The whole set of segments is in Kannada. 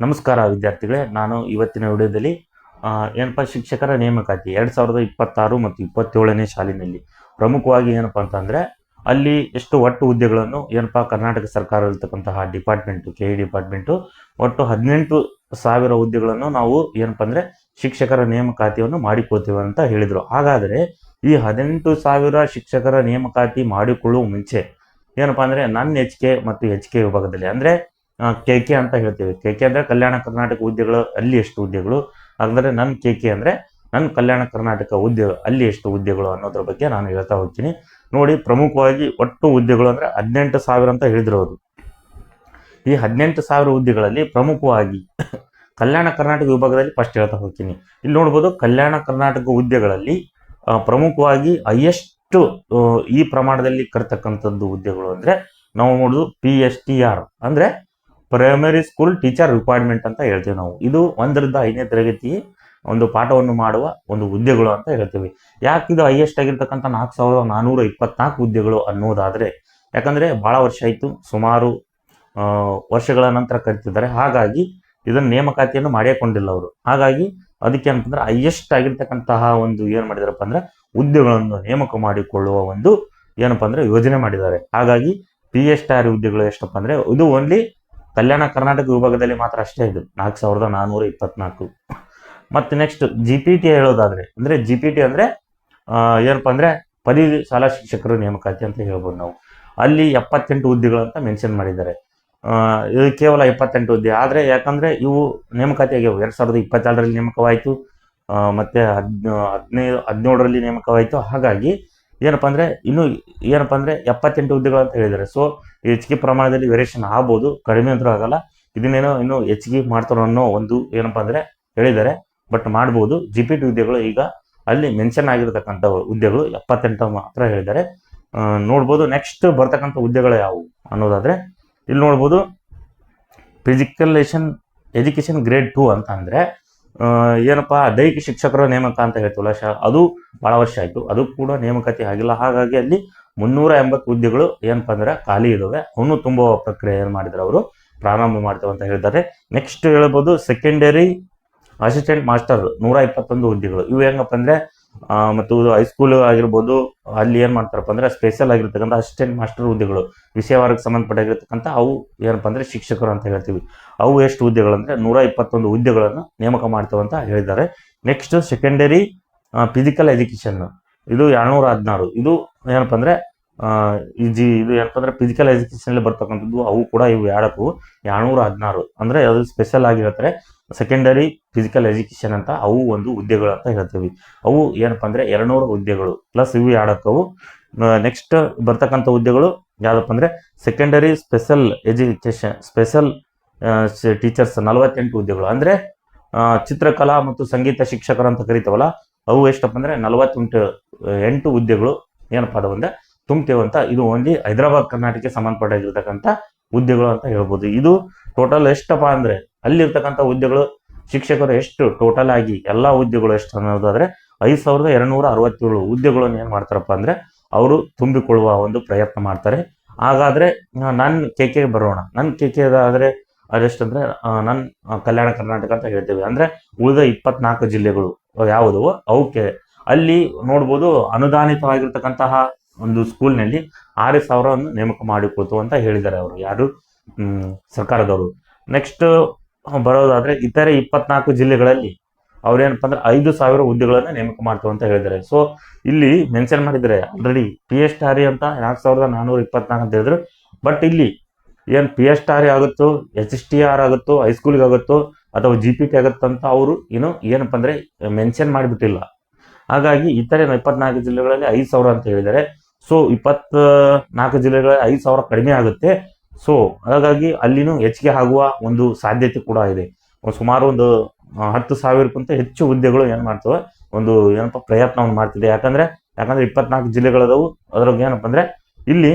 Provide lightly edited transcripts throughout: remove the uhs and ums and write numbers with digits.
ನಮಸ್ಕಾರ ವಿದ್ಯಾರ್ಥಿಗಳೇ, ನಾನು ಇವತ್ತಿನ ವಿಡಿಯೋದಲ್ಲಿ ಏನಪ್ಪ ಶಿಕ್ಷಕರ ನೇಮಕಾತಿ 2026 ಮತ್ತು 27ನೇ ಸಾಲಿನಲ್ಲಿ ಪ್ರಮುಖವಾಗಿ ಏನಪ್ಪ ಅಂತಂದರೆ ಅಲ್ಲಿ ಎಷ್ಟು ಒಟ್ಟು ಹುದ್ದೆಗಳನ್ನು ಏನಪ್ಪ ಕರ್ನಾಟಕ ಸರ್ಕಾರ ಇರತಕ್ಕಂತಹ ಡಿಪಾರ್ಟ್ಮೆಂಟು ಕೆ ಇ ಡಿಪಾರ್ಟ್ಮೆಂಟು ಒಟ್ಟು 18,000 ಹುದ್ದೆಗಳನ್ನು ನಾವು ಏನಪ್ಪ ಅಂದರೆ ಶಿಕ್ಷಕರ ನೇಮಕಾತಿಯನ್ನು ಮಾಡಿಕೊಳ್ತೇವೆ ಅಂತ ಹೇಳಿದರು. ಹಾಗಾದರೆ ಈ 18,000 ಶಿಕ್ಷಕರ ನೇಮಕಾತಿ ಮಾಡಿಕೊಳ್ಳುವ ಮುಂಚೆ ಏನಪ್ಪ ಅಂದರೆ ನನ್ನ ಎಚ್ ಕೆ ಮತ್ತು ಎಚ್ ಕೆ ವಿಭಾಗದಲ್ಲಿ ಅಂದರೆ ಕೆ ಅಂತ ಹೇಳ್ತೇವೆ. ಕೆ ಅಂದರೆ ಕಲ್ಯಾಣ ಕರ್ನಾಟಕ ಹುದ್ದೆಗಳು ಅಲ್ಲಿ ಎಷ್ಟು ಹುದ್ದೆಗಳು, ಹಾಗಾದರೆ ನನ್ನ ಕೆ ಅಂದರೆ ನನ್ನ ಕಲ್ಯಾಣ ಕರ್ನಾಟಕ ಹುದ್ದೆ ಅಲ್ಲಿ ಎಷ್ಟು ಹುದ್ದೆಗಳು ಅನ್ನೋದ್ರ ಬಗ್ಗೆ ನಾನು ಹೇಳ್ತಾ ಹೋಗ್ತೀನಿ. ನೋಡಿ, ಪ್ರಮುಖವಾಗಿ ಒಟ್ಟು ಹುದ್ದೆಗಳು ಅಂದರೆ 18,000 ಅಂತ ಹೇಳಿದ್ರು ಅವರು. ಈ 18,000 ಹುದ್ದೆಗಳಲ್ಲಿ ಪ್ರಮುಖವಾಗಿ ಕಲ್ಯಾಣ ಕರ್ನಾಟಕ ವಿಭಾಗದಲ್ಲಿ ಫಸ್ಟ್ ಹೇಳ್ತಾ ಹೋಗ್ತೀನಿ. ಇಲ್ಲಿ ನೋಡ್ಬೋದು, ಕಲ್ಯಾಣ ಕರ್ನಾಟಕ ಹುದ್ದೆಗಳಲ್ಲಿ ಪ್ರಮುಖವಾಗಿ ಹೈಯೆಸ್ಟ್ ಈ ಪ್ರಮಾಣದಲ್ಲಿ ಕರ್ತಕ್ಕಂಥದ್ದು ಹುದ್ದೆಗಳು ಅಂದರೆ ನಾವು ನೋಡೋದು PSTR ಅಂದರೆ ಪ್ರೈಮರಿ ಸ್ಕೂಲ್ ಟೀಚರ್ ರಿಕ್ವೈರ್ಮೆಂಟ್ ಅಂತ ಹೇಳ್ತೀವಿ ನಾವು. ಇದು 1ರಿಂದ 5ನೇ ತರಗತಿ ಒಂದು ಪಾಠವನ್ನು ಮಾಡುವ ಒಂದು ಹುದ್ದೆಗಳು ಅಂತ ಹೇಳ್ತೀವಿ. ಯಾಕೆ ಇದು ಹೈಯೆಸ್ಟ್ ಆಗಿರ್ತಕ್ಕಂಥ 4,424 ಹುದ್ದೆಗಳು ಅನ್ನೋದಾದರೆ, ಯಾಕಂದರೆ ಭಾಳ ವರ್ಷ ಆಯಿತು, ಸುಮಾರು ವರ್ಷಗಳ ನಂತರ ಕರಿತಿದ್ದಾರೆ. ಹಾಗಾಗಿ ಇದನ್ನು ನೇಮಕಾತಿಯನ್ನು ಮಾಡಿಕೊಂಡಿಲ್ಲ ಅವರು. ಹಾಗಾಗಿ ಅದಕ್ಕೆ ಅಂತಂದ್ರೆ ಹೈಯೆಸ್ಟ್ ಆಗಿರ್ತಕ್ಕಂತಹ ಒಂದು ಏನು ಮಾಡಿದಾರಪ್ಪ ಅಂದ್ರೆ ಹುದ್ದೆಗಳನ್ನು ನೇಮಕ ಮಾಡಿಕೊಳ್ಳುವ ಒಂದು ಏನಪ್ಪ ಅಂದ್ರೆ ಯೋಜನೆ ಮಾಡಿದ್ದಾರೆ. ಹಾಗಾಗಿ PSTR ಹುದ್ದೆಗಳು ಎಷ್ಟಪ್ಪ ಅಂದ್ರೆ ಇದು ಓನ್ಲಿ ಕಲ್ಯಾಣ ಕರ್ನಾಟಕ ವಿಭಾಗದಲ್ಲಿ ಮಾತ್ರ ಅಷ್ಟೇ ಇದು 4,424. ಮತ್ತು ನೆಕ್ಸ್ಟ್ GPT ಹೇಳೋದಾದ್ರೆ ಅಂದರೆ GPT ಅಂದರೆ ಏನಪ್ಪ ಅಂದರೆ ಪದವಿ ಶಾಲಾ ಶಿಕ್ಷಕರು ನೇಮಕಾತಿ ಅಂತ ಹೇಳ್ಬೋದು ನಾವು. ಅಲ್ಲಿ 78 ಹುದ್ದೆಗಳು ಅಂತ ಮೆನ್ಷನ್ ಮಾಡಿದ್ದಾರೆ. ಇದು ಕೇವಲ 78 ಹುದ್ದೆ. ಆದರೆ ಯಾಕಂದರೆ ಇವು ನೇಮಕಾತಿ ಆಗ್ಯಾವು 2022ರಲ್ಲಿ ನೇಮಕವಾಯಿತು, ಮತ್ತು 17ರಲ್ಲಿ ನೇಮಕವಾಯಿತು. ಹಾಗಾಗಿ ಏನಪ್ಪ ಅಂದರೆ ಇನ್ನೂ ಏನಪ್ಪ ಅಂದರೆ 78 ಹುದ್ದೆಗಳು ಅಂತ ಹೇಳಿದ್ದಾರೆ. ಸೊ ಹೆಚ್ಚಿಗೆ ಪ್ರಮಾಣದಲ್ಲಿ ವೇರಿಯೇಷನ್ ಆಗ್ಬೋದು, ಕಡಿಮೆ ಅಂದರೂ ಆಗಲ್ಲ. ಇದನ್ನೇನೋ ಇನ್ನೂ ಹೆಚ್ಚಿಗೆ ಮಾಡ್ತಾರೋ ಅನ್ನೋ ಒಂದು ಏನಪ್ಪ ಅಂದರೆ ಹೇಳಿದ್ದಾರೆ, ಬಟ್ ಮಾಡ್ಬೋದು. GPT ಹುದ್ದೆಗಳು ಈಗ ಅಲ್ಲಿ ಮೆನ್ಷನ್ ಆಗಿರತಕ್ಕಂಥ ಹುದ್ದೆಗಳು 78 ಮಾತ್ರ ಹೇಳಿದ್ದಾರೆ. ನೋಡ್ಬೋದು. ನೆಕ್ಸ್ಟ್ ಬರ್ತಕ್ಕಂಥ ಹುದ್ದೆಗಳು ಯಾವುವು ಅನ್ನೋದಾದರೆ ಇಲ್ಲಿ ನೋಡ್ಬೋದು, ಫಿಸಿಕಲ್ ಎಜುಕೇಷನ್ ಗ್ರೇಡ್ 2 ಅಂತ ಅಂದರೆ ಏನಪ್ಪ ದೈಹಿಕ ಶಿಕ್ಷಕರ ನೇಮಕ ಅಂತ ಹೇಳ್ತೀವಲ್ಲ, ಅದು ಭಾಳ ವರ್ಷ ಆಯಿತು, ಅದು ಕೂಡ ನೇಮಕಾತಿ ಆಗಿಲ್ಲ. ಹಾಗಾಗಿ ಅಲ್ಲಿ 380 ಹುದ್ದೆಗಳು ಏನಪ್ಪ ಅಂದ್ರೆ ಖಾಲಿ ಇದ್ದಾವೆ. ಅವನು ತುಂಬುವ ಪ್ರಕ್ರಿಯೆ ಏನು ಮಾಡಿದ್ದಾರೆ ಅವರು ಪ್ರಾರಂಭ ಮಾಡ್ತೇವೆ ಅಂತ ಹೇಳಿದ್ದಾರೆ. ನೆಕ್ಸ್ಟ್ ಹೇಳ್ಬೋದು, ಸೆಕೆಂಡರಿ ಅಸಿಸ್ಟೆಂಟ್ ಮಾಸ್ಟರ್ 121 ಹುದ್ದೆಗಳು. ಇವು ಹೆಂಗಪ್ಪ ಅಂದರೆ ಮತ್ತು ಹೈಸ್ಕೂಲ್ ಆಗಿರ್ಬೋದು, ಅಲ್ಲಿ ಏನು ಮಾಡ್ತಾರಪ್ಪ ಅಂದರೆ ಸ್ಪೆಷಲ್ ಆಗಿರ್ತಕ್ಕಂಥ ಅಸಿಸ್ಟೆಂಟ್ ಮಾಸ್ಟರ್ ಹುದ್ದೆಗಳು, ವಿಷಯವಾರಕ್ಕೆ ಸಂಬಂಧಪಟ್ಟಾಗಿರ್ತಕ್ಕಂಥ ಅವು ಏನಪ್ಪ ಅಂದರೆ ಶಿಕ್ಷಕರು ಅಂತ ಹೇಳ್ತೀವಿ. ಅವು ಎಷ್ಟು ಹುದ್ದೆಗಳು ಅಂದರೆ 121 ಹುದ್ದೆಗಳನ್ನು ನೇಮಕ ಮಾಡ್ತೇವೆ ಅಂತ ಹೇಳಿದ್ದಾರೆ. ನೆಕ್ಸ್ಟ್ ಸೆಕೆಂಡರಿ ಫಿಸಿಕಲ್ ಎಜುಕೇಷನ್ ಇದು 216. ಇದು ಏನಪ್ಪ ಅಂದರೆ ಇದು ಏನಪ್ಪ ಅಂದರೆ ಫಿಸಿಕಲ್ ಎಜುಕೇಷನಲ್ಲಿ ಬರ್ತಕ್ಕಂಥದ್ದು. ಅವು ಕೂಡ ಇವು 216 ಅಂದರೆ ಅದು ಸ್ಪೆಷಲ್ ಆಗಿ ಹೇಳ್ತಾರೆ ಸೆಕೆಂಡರಿ ಫಿಸಿಕಲ್ ಎಜುಕೇಷನ್ ಅಂತ. ಅವು ಒಂದು ಹುದ್ದೆಗಳು ಅಂತ ಹೇಳ್ತೀವಿ. ಅವು ಏನಪ್ಪ ಅಂದರೆ 200 ಹುದ್ದೆಗಳು ಪ್ಲಸ್ ಇವು ಅವು. ನೆಕ್ಸ್ಟ್ ಬರ್ತಕ್ಕಂಥ ಹುದ್ದೆಗಳು ಯಾವುದಪ್ಪ ಅಂದರೆ ಸೆಕೆಂಡರಿ ಸ್ಪೆಷಲ್ ಟೀಚರ್ಸ್ 48 ಹುದ್ದೆಗಳು. ಅಂದರೆ ಚಿತ್ರಕಲಾ ಮತ್ತು ಸಂಗೀತ ಶಿಕ್ಷಕರು ಅಂತ ಕರಿತೇವಲ್ಲ, ಅವು ಎಷ್ಟಪ್ಪ ಅಂದರೆ 48 ಹುದ್ದೆಗಳು ಏನಪ್ಪ ಅದು ಅಂದರೆ ತುಂಬ್ತೇವೆ ಅಂತ. ಇದು ಓನ್ಲಿ ಹೈದರಾಬಾದ್ ಕರ್ನಾಟಕಕ್ಕೆ ಸಂಬಂಧಪಟ್ಟಿರ್ತಕ್ಕಂಥ ಹುದ್ದೆಗಳು ಅಂತ ಹೇಳ್ಬೋದು. ಇದು ಟೋಟಲ್ ಎಷ್ಟಪ್ಪ ಅಂದರೆ ಅಲ್ಲಿರ್ತಕ್ಕಂಥ ಹುದ್ದೆಗಳು ಶಿಕ್ಷಕರು ಎಷ್ಟು ಟೋಟಲ್ ಆಗಿ ಎಲ್ಲ ಹುದ್ದೆಗಳು ಎಷ್ಟು ಅನ್ನೋದಾದರೆ 5,267 ಹುದ್ದೆಗಳನ್ನು ಏನು ಮಾಡ್ತಾರಪ್ಪ ಅಂದರೆ ಅವರು ತುಂಬಿಕೊಳ್ಳುವ ಒಂದು ಪ್ರಯತ್ನ ಮಾಡ್ತಾರೆ. ಹಾಗಾದರೆ ನನ್ನ ಕೆ ಬರೋಣ. ನನ್ನ ಕೆ ಅದಾದರೆ ಅದೆಷ್ಟಂದರೆ ನನ್ನ ಕಲ್ಯಾಣ ಕರ್ನಾಟಕ ಅಂತ ಹೇಳ್ತೇವೆ. ಅಂದರೆ ಉಳಿದ 24 ಜಿಲ್ಲೆಗಳು ಯಾವುದು ಅವಕ್ಕೆ ಅಲ್ಲಿ ನೋಡ್ಬೋದು ಅನುದಾನಿತವಾಗಿರ್ತಕ್ಕಂತಹ ಒಂದು ಸ್ಕೂಲ್ನಲ್ಲಿ 6,000 ನೇಮಕ ಮಾಡಿಕೊಳ್ತು ಅಂತ ಹೇಳಿದ್ದಾರೆ ಅವರು, ಯಾರು ಸರ್ಕಾರದವರು. ನೆಕ್ಸ್ಟ್ ಬರೋದಾದರೆ ಇತರೆ 24 ಜಿಲ್ಲೆಗಳಲ್ಲಿ ಅವ್ರೇನಪ್ಪ ಅಂದ್ರೆ 5,000 ಹುದ್ದೆಗಳನ್ನು ನೇಮಕ ಮಾಡ್ತೇವೆ ಅಂತ ಹೇಳಿದ್ದಾರೆ. ಸೊ ಇಲ್ಲಿ ಮೆನ್ಷನ್ ಮಾಡಿದ್ದಾರೆ ಆಲ್ರೆಡಿ PSTR ಅಂತ 4,424 ಅಂತ ಹೇಳಿದ್ರು. ಬಟ್ ಇಲ್ಲಿ ಏನು PSTR ಆಗುತ್ತೋ, HSTR ಆಗುತ್ತೋ, ಹೈಸ್ಕೂಲ್ಗೆ ಆಗುತ್ತೋ ಅಥವಾ GPT ಆಗುತ್ತಂತ ಅವರು ಏನಪ್ಪ ಅಂದರೆ ಮೆನ್ಷನ್ ಮಾಡಿಬಿಟ್ಟಿಲ್ಲ. ಹಾಗಾಗಿ ಇತರೆ 24 ಜಿಲ್ಲೆಗಳಲ್ಲಿ 5,000 ಅಂತ ಹೇಳಿದ್ದಾರೆ. ಸೊ 24 ಜಿಲ್ಲೆಗಳಲ್ಲಿ 5,000 ಕಡಿಮೆ ಆಗುತ್ತೆ. ಸೊ ಹಾಗಾಗಿ ಅಲ್ಲಿನೂ ಹೆಚ್ಚಿಗೆ ಆಗುವ ಒಂದು ಸಾಧ್ಯತೆ ಕೂಡ ಇದೆ. ಸುಮಾರು ಒಂದು 10,000ಕ್ಕಿಂತ ಹೆಚ್ಚು ಹುದ್ದೆಗಳು ಏನು ಮಾಡ್ತವೆ ಒಂದು ಏನಪ್ಪ ಪ್ರಯತ್ನವನ್ನು ಮಾಡ್ತಿದೆ. ಯಾಕಂದರೆ 24 ಜಿಲ್ಲೆಗಳದವು. ಅದ್ರಾಗ ಏನಪ್ಪ ಅಂದರೆ ಇಲ್ಲಿ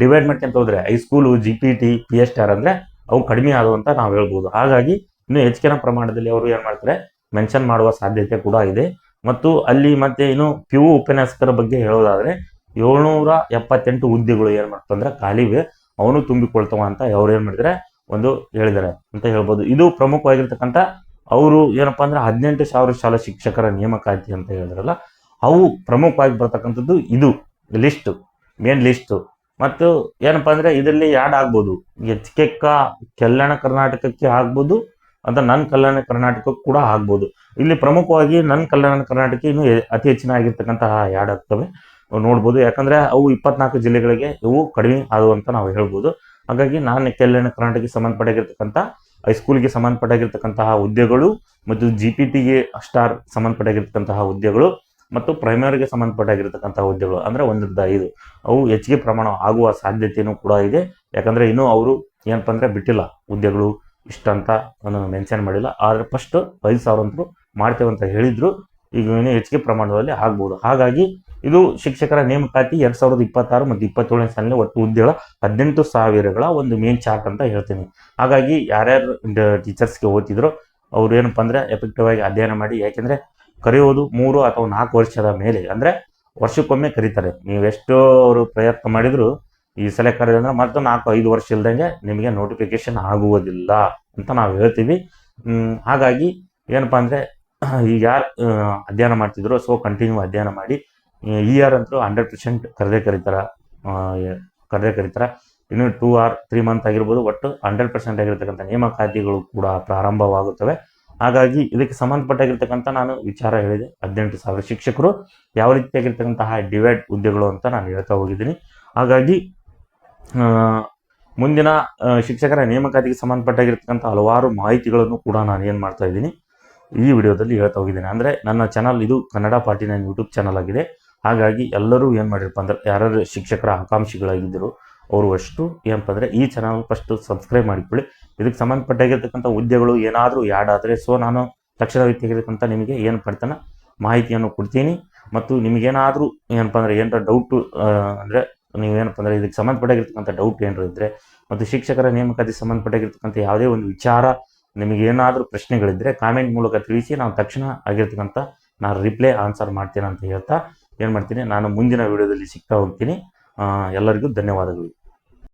ಡಿವೈಡ್ ಮಾಡ್ಕೊಂತ ಹೋದರೆ ಹೈಸ್ಕೂಲು, GPT, PSTR ಅಂದರೆ ಅವು ಕಡಿಮೆ ಆದವು ಅಂತ ನಾವು ಹೇಳ್ಬೋದು. ಹಾಗಾಗಿ ಇನ್ನೂ ಹೆಚ್ಚಿನ ಪ್ರಮಾಣದಲ್ಲಿ ಅವರು ಏನು ಮಾಡ್ತಾರೆ ಮೆನ್ಷನ್ ಮಾಡುವ ಸಾಧ್ಯತೆ ಕೂಡ ಇದೆ. ಮತ್ತು ಅಲ್ಲಿ ಮತ್ತೆ ಇನ್ನು PU ಉಪನ್ಯಾಸಕರ ಬಗ್ಗೆ ಹೇಳೋದಾದರೆ 778 ಹುದ್ದೆಗಳು ಏನು ಮಾಡ್ತಂದ್ರೆ ಖಾಲಿವೆ, ಅವನು ತುಂಬಿಕೊಳ್ತಾವ ಅಂತ ಅವ್ರು ಏನು ಮಾಡಿದರೆ ಒಂದು ಹೇಳಿದ್ದಾರೆ ಅಂತ ಹೇಳ್ಬೋದು. ಇದು ಪ್ರಮುಖವಾಗಿರ್ತಕ್ಕಂಥ ಅವರು ಏನಪ್ಪಾ ಅಂದ್ರೆ 18,000 ಶಾಲಾ ಶಿಕ್ಷಕರ ನೇಮಕಾತಿ ಅಂತ ಹೇಳಿದ್ರಲ್ಲ, ಅವು ಪ್ರಮುಖವಾಗಿ ಬರ್ತಕ್ಕಂಥದ್ದು ಇದು ಲಿಸ್ಟ್, ಮೇನ್ ಲಿಸ್ಟ್. ಮತ್ತು ಏನಪ್ಪಾ ಅಂದ್ರೆ ಇದರಲ್ಲಿ ಯಾಡ್ ಆಗ್ಬೋದು, ಕಲ್ಯಾಣ ಕರ್ನಾಟಕಕ್ಕೆ ಆಗ್ಬೋದು ಅಂತ ನನ್ನ ಕಲ್ಯಾಣ ಕರ್ನಾಟಕಕ್ಕೆ ಕೂಡ ಆಗ್ಬೋದು. ಇಲ್ಲಿ ಪ್ರಮುಖವಾಗಿ ನನ್ನ ಕಲ್ಯಾಣ ಕರ್ನಾಟಕ ಇನ್ನು ಅತಿ ಹೆಚ್ಚಿನ ಆಗಿರ್ತಕ್ಕಂತಹ ಯಾಡ್ ಆಗ್ತವೆ ನೋಡ್ಬೋದು. ಯಾಕಂದ್ರೆ ಅವು 24 ಜಿಲ್ಲೆಗಳಿಗೆ ಇವು ಕಡಿಮೆ ಆದವು ಅಂತ ನಾವು ಹೇಳ್ಬೋದು. ಹಾಗಾಗಿ ನಾನು ಕಲ್ಯಾಣ ಕರ್ನಾಟಕಕ್ಕೆ ಸಂಬಂಧಪಟ್ಟಾಗಿರ್ತಕ್ಕಂಥ ಹೈಸ್ಕೂಲ್ಗೆ ಸಂಬಂಧಪಟ್ಟಾಗಿರ್ತಕ್ಕಂತಹ ಹುದ್ದೆಗಳು ಮತ್ತು GPTಗೆ ಸ್ಟಾರ್ ಸಂಬಂಧಪಟ್ಟಾಗಿರ್ತಕ್ಕಂತಹ ಹುದ್ದೆಗಳು ಮತ್ತು ಪ್ರೈಮರಿಗೆ ಸಂಬಂಧಪಟ್ಟಾಗಿರ್ತಕ್ಕಂತಹ ಹುದ್ದೆಗಳು ಅಂದ್ರೆ 1-5 ಅವು ಹೆಚ್ಚಿಗೆ ಪ್ರಮಾಣ ಆಗುವ ಸಾಧ್ಯತೆಯೂ ಕೂಡ ಇದೆ. ಯಾಕಂದ್ರೆ ಇನ್ನೂ ಅವರು ಏನಪ್ಪ ಅಂದ್ರೆ ಬಿಟ್ಟಿಲ್ಲ ಹುದ್ದೆಗಳು ಇಷ್ಟಂತ ಮೆನ್ಷನ್ ಮಾಡಿಲ್ಲ. ಆದ್ರೆ ಫಸ್ಟ್ 5,000 ಅಂತೂ ಮಾಡ್ತೇವೆ ಅಂತ ಹೇಳಿದ್ರು. ಈಗ ಇನ್ನೂ ಹೆಚ್ಚಿಗೆ ಪ್ರಮಾಣದಲ್ಲಿ ಆಗ್ಬೋದು. ಹಾಗಾಗಿ ಇದು ಶಿಕ್ಷಕರ ನೇಮಕಾತಿ 2026 ಮತ್ತು 27ನೇ ಸಾಲಿನ ಒಟ್ಟು ಹುದ್ದೆಗಳ 18,000ಗಳ ಒಂದು ಮೇನ್ ಚಾರ್ಟ್ ಅಂತ ಹೇಳ್ತೀನಿ. ಹಾಗಾಗಿ ಯಾರ್ಯಾರು ಟೀಚರ್ಸ್ಗೆ ಓದ್ತಿದ್ರು ಅವ್ರು ಏನಪ್ಪ ಅಂದ್ರೆ ಎಫೆಕ್ಟಿವ್ ಆಗಿ ಅಧ್ಯಯನ ಮಾಡಿ. ಯಾಕೆಂದ್ರೆ ಕರೆಯೋದು 3 ಅಥವಾ 4 ವರ್ಷದ ಮೇಲೆ, ಅಂದ್ರೆ ವರ್ಷಕ್ಕೊಮ್ಮೆ ಕರೀತಾರೆ. ನೀವೆಷ್ಟು ಅವರು ಪ್ರಯತ್ನ ಮಾಡಿದ್ರು ಈ ಸಲ ಕರೆದಂದ್ರೆ ಮತ್ತೆ 4-5 ವರ್ಷ ಇಲ್ದಂಗೆ ನಿಮಗೆ ನೋಟಿಫಿಕೇಶನ್ ಆಗುವುದಿಲ್ಲ ಅಂತ ನಾವು ಹೇಳ್ತೀವಿ. ಹಾಗಾಗಿ ಏನಪ್ಪಾ ಅಂದ್ರೆ ಈಗ ಯಾರು ಅಧ್ಯಯನ ಮಾಡ್ತಿದ್ರು ಸೊ ಕಂಟಿನ್ಯೂ ಅಧ್ಯಯನ ಮಾಡಿ. ಈ ಇಯರ್ ಅಂತೂ 100% ಕರೆದೇ ಕರೀತಾರ. ಇನ್ನು 2 or 3 ಮಂತ್ ಆಗಿರ್ಬೋದು, ಒಟ್ಟು 100% ಆಗಿರ್ತಕ್ಕಂಥ ನೇಮಕಾತಿಗಳು ಕೂಡ ಪ್ರಾರಂಭವಾಗುತ್ತವೆ. ಹಾಗಾಗಿ ಇದಕ್ಕೆ ಸಂಬಂಧಪಟ್ಟಾಗಿರ್ತಕ್ಕಂಥ ನಾನು ವಿಚಾರ ಹೇಳಿದೆ. 18,000 ಶಿಕ್ಷಕರು ಯಾವ ರೀತಿಯಾಗಿರ್ತಕ್ಕಂತಹ ಡಿವೈಡ್ ಹುದ್ದೆಗಳು ಅಂತ ನಾನು ಹೇಳ್ತಾ ಹೋಗಿದ್ದೀನಿ. ಹಾಗಾಗಿ ಮುಂದಿನ ಶಿಕ್ಷಕರ ನೇಮಕಾತಿಗೆ ಸಂಬಂಧಪಟ್ಟಾಗಿರ್ತಕ್ಕಂಥ ಹಲವಾರು ಮಾಹಿತಿಗಳನ್ನು ಕೂಡ ನಾನು ಏನು ಮಾಡ್ತಾ ಇದ್ದೀನಿ ಈ ವಿಡಿಯೋದಲ್ಲಿ ಹೇಳ್ತಾ ಹೋಗಿದ್ದೀನಿ. ಅಂದರೆ ನನ್ನ ಚಾನಲ್ ಇದು ಕನ್ನಡ 49 ಯೂಟ್ಯೂಬ್ ಚಾನಲ್ ಆಗಿದೆ. ಹಾಗಾಗಿ ಎಲ್ಲರೂ ಏನು ಮಾಡಿರಪ್ಪ ಅಂದ್ರೆ ಯಾರ್ಯಾರು ಶಿಕ್ಷಕರ ಆಕಾಂಕ್ಷಿಗಳಾಗಿದ್ದರು ಅವರು ಅಷ್ಟು ಏನಪ್ಪ ಅಂದರೆ ಈ ಚಾನಲ್ ಫಸ್ಟ್ ಸಬ್ಸ್ಕ್ರೈಬ್ ಮಾಡಿಕೊಳ್ಳಿ. ಇದಕ್ಕೆ ಸಂಬಂಧಪಟ್ಟಾಗಿರ್ತಕ್ಕಂಥ ಹುದ್ದೆಗಳು ಏನಾದರೂ ಯಾಡ್ ಆದರೆ ಸೊ ನಾನು ತಕ್ಷಣ ರೀತಿಯಾಗಿರ್ತಕ್ಕಂಥ ನಿಮಗೆ ಏನು ಪಡ್ತಾನೆ ಮಾಹಿತಿಯನ್ನು ಕೊಡ್ತೀನಿ. ಮತ್ತು ನಿಮಗೇನಾದರೂ ಏನಪ್ಪ ಅಂದರೆ ಏನಾರ ಡೌಟು ಅಂದರೆ ನೀವೇನಪ್ಪ ಅಂದರೆ ಇದಕ್ಕೆ ಸಂಬಂಧಪಟ್ಟಾಗಿರ್ತಕ್ಕಂಥ ಡೌಟ್ ಏನಾರು ಇದ್ದರೆ ಮತ್ತು ಶಿಕ್ಷಕರ ನೇಮಕಾತಿ ಸಂಬಂಧಪಟ್ಟಾಗಿರ್ತಕ್ಕಂಥ ಯಾವುದೇ ಒಂದು ವಿಚಾರ ನಿಮಗೇನಾದರೂ ಪ್ರಶ್ನೆಗಳಿದ್ದರೆ ಕಾಮೆಂಟ್ ಮೂಲಕ ತಿಳಿಸಿ. ನಾವು ತಕ್ಷಣ ಆಗಿರ್ತಕ್ಕಂಥ ನಾನು ರಿಪ್ಲೈ ಆನ್ಸರ್ ಮಾಡ್ತೇನೆ ಅಂತ ಹೇಳ್ತಾ ಏನು ಮಾಡ್ತೀನಿ, ನಾನು ಮುಂದಿನ ವಿಡಿಯೋದಲ್ಲಿ ಸಿಗ್ತಾ ಹೋಗ್ತೀನಿ. ಎಲ್ಲರಿಗೂ ಧನ್ಯವಾದಗಳು.